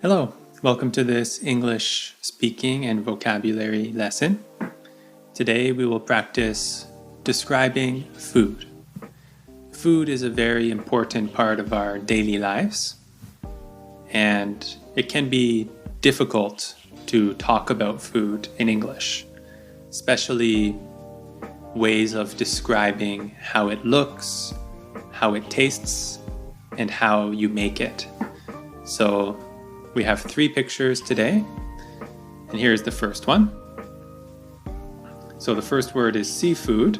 Hello, welcome to this English speaking and vocabulary lesson. Today we will practice describing food. Food is a very important part of our daily lives, and it can be difficult to talk about food in English, especially ways of describing how it looks, how it tastes, and how you make it. So we have 3 pictures today, and here's the first one. So the first word is seafood.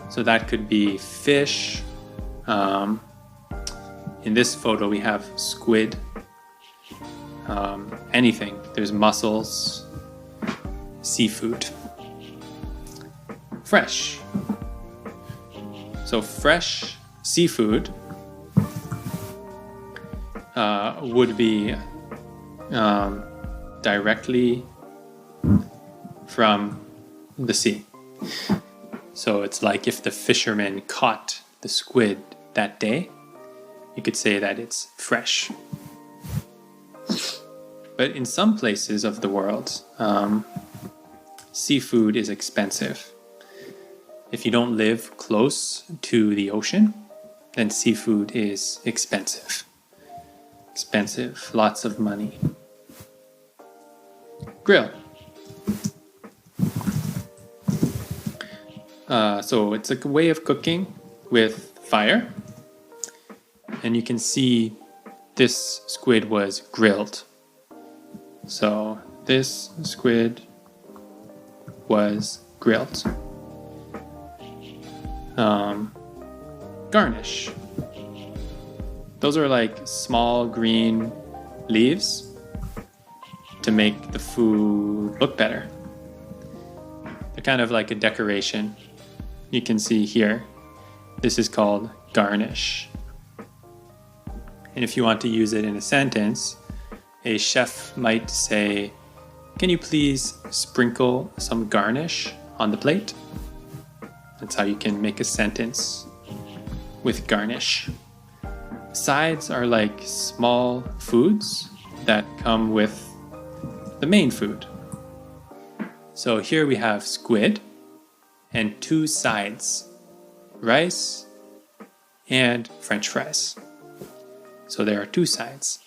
So that could be fish. In this photo we have squid. Anything. There's mussels. Seafood. Fresh. So fresh seafood would be directly from the sea. So it's like if the fisherman caught the squid that day, you could say that it's fresh. But in some places of the world, seafood is expensive. If you don't live close to the ocean, then seafood is expensive. Expensive, lots of money. Grill. So it's like a way of cooking with fire. And you can see this squid was grilled. So this squid was grilled. Garnish. Those are like small green leaves to make the food look better. They're kind of like a decoration. You can see here, this is called garnish. And if you want to use it in a sentence, a chef might say, "Can you please sprinkle some garnish on the plate?" That's how you can make a sentence with garnish. Sides are like small foods that come with the main food. So here we have squid and 2 sides, rice and French fries. So there are 2 sides.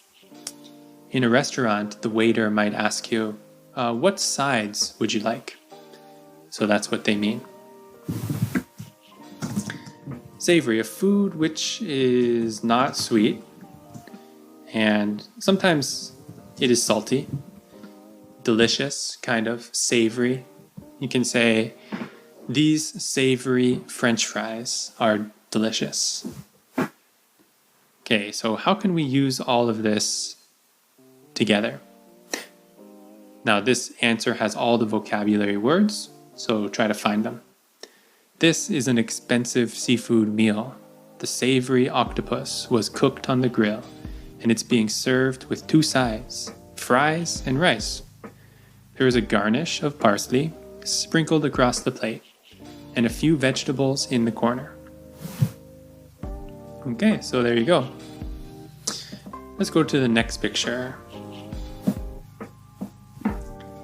In a restaurant, the waiter might ask you, what sides would you like? So that's what they mean. Savory, a food which is not sweet, and sometimes it is salty, delicious, kind of savory. You can say, these savory French fries are delicious. Okay, so how can we use all of this together? Now this answer has all the vocabulary words, so try to find them. This is an expensive seafood meal. The savory octopus was cooked on the grill, and it's being served with 2 sides, fries and rice. There is a garnish of parsley sprinkled across the plate, and a few vegetables in the corner. Okay, so there you go. Let's go to the next picture.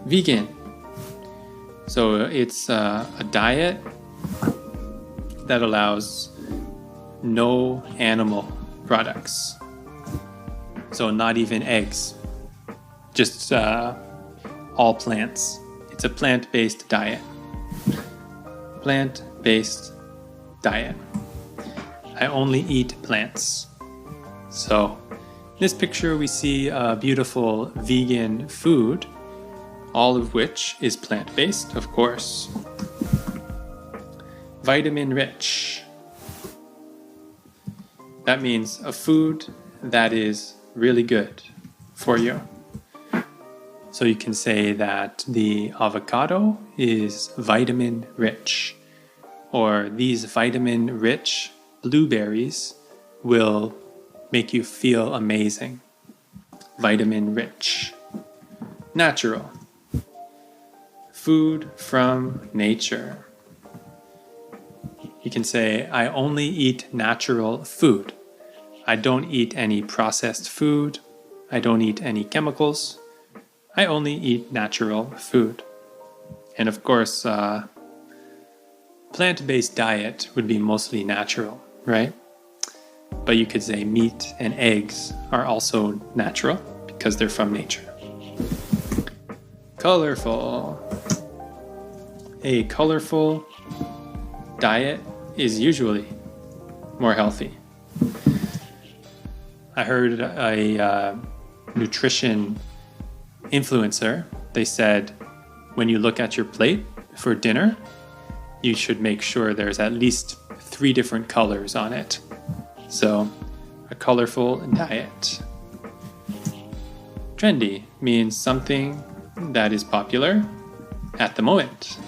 Vegan. So it's a diet that allows no animal products. So not even eggs, just all plants. It's a plant-based diet. Plant-based diet. I only eat plants. So in this picture we see a beautiful vegan food, all of which is plant-based, of course. Vitamin rich. That means a food that is really good for you. So you can say that the avocado is vitamin rich, or these vitamin rich blueberries will make you feel amazing. Vitamin rich. Natural. Food from nature. You can say, I only eat natural food. I don't eat any processed food. I don't eat any chemicals. I only eat natural food. And of course, plant-based diet would be mostly natural, right? But you could say meat and eggs are also natural because they're from nature. Colorful. A colorful diet is usually more healthy. I heard a nutrition influencer, they said when you look at your plate for dinner, you should make sure there's at least 3 different colors on it. So, a colorful diet. Trendy means something that is popular at the moment.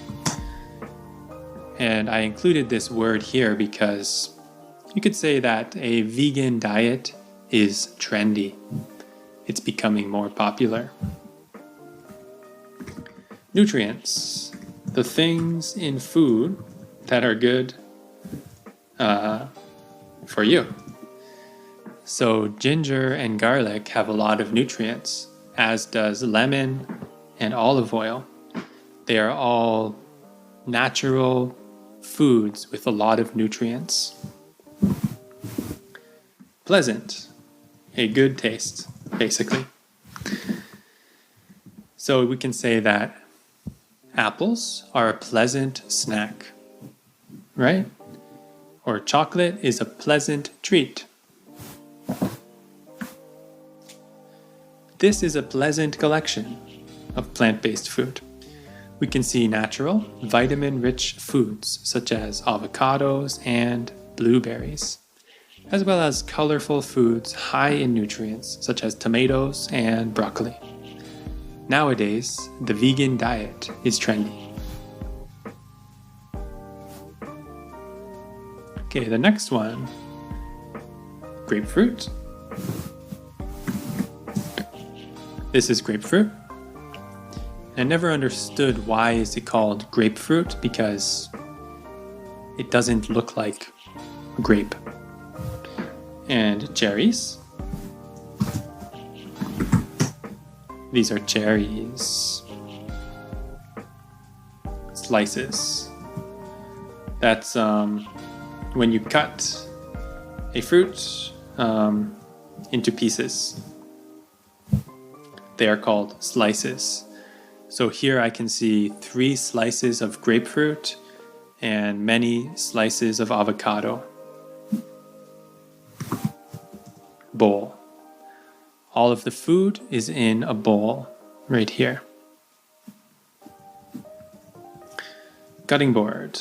And I included this word here because you could say that a vegan diet is trendy. It's becoming more popular. Nutrients, the things in food that are good for you. So ginger and garlic have a lot of nutrients, as does lemon and olive oil. They are all natural foods with a lot of nutrients. Pleasant, a good taste, basically. So we can say that apples are a pleasant snack, right? Or chocolate is a pleasant treat. This is a pleasant collection of plant-based food. We can see natural, vitamin-rich foods such as avocados and blueberries, as well as colorful foods high in nutrients such as tomatoes and broccoli. Nowadays, the vegan diet is trendy. Okay, the next one, grapefruit. This is grapefruit. I never understood why is it called grapefruit because it doesn't look like a grape. And cherries. These are cherries. Slices. That's when you cut a fruit into pieces. They are called slices. So here I can see 3 slices of grapefruit and many slices of avocado. Bowl. All of the food is in a bowl right here. Cutting board.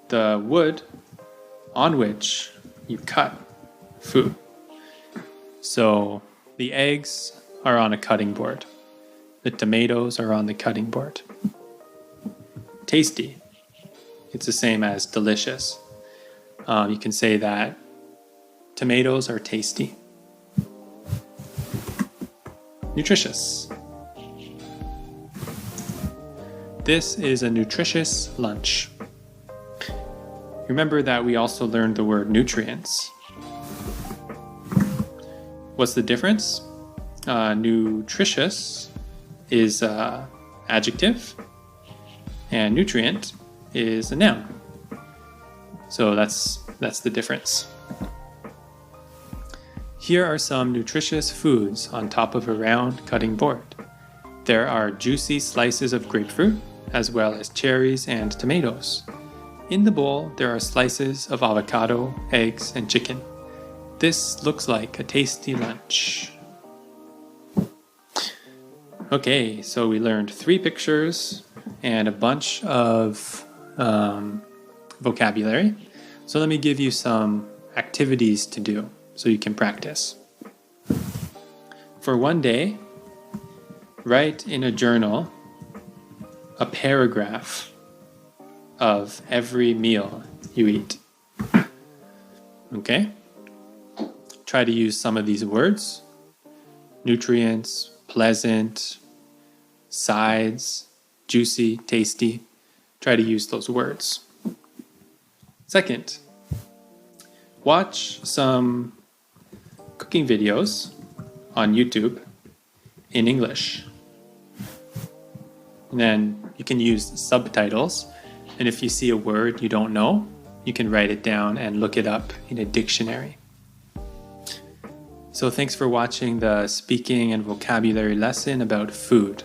The wood on which you cut food. So the eggs are on a cutting board. The tomatoes are on the cutting board. Tasty. It's the same as delicious. You can say that tomatoes are tasty. Nutritious. This is a nutritious lunch. Remember that we also learned the word nutrients. What's the difference? Nutritious is an adjective, and nutrient is a noun. So that's the difference. Here are some nutritious foods on top of a round cutting board. There are juicy slices of grapefruit, as well as cherries and tomatoes. In the bowl, there are slices of avocado, eggs, and chicken. This looks like a tasty lunch. Okay, so we learned 3 pictures and a bunch of vocabulary. So let me give you some activities to do so you can practice. For one day, write in a journal a paragraph of every meal you eat. Okay? Try to use some of these words. Nutrients, pleasant, sides, juicy, tasty. Try to use those words. Second, watch some cooking videos on YouTube in English. And then you can use subtitles. And if you see a word you don't know, you can write it down and look it up in a dictionary. So thanks for watching the speaking and vocabulary lesson about food.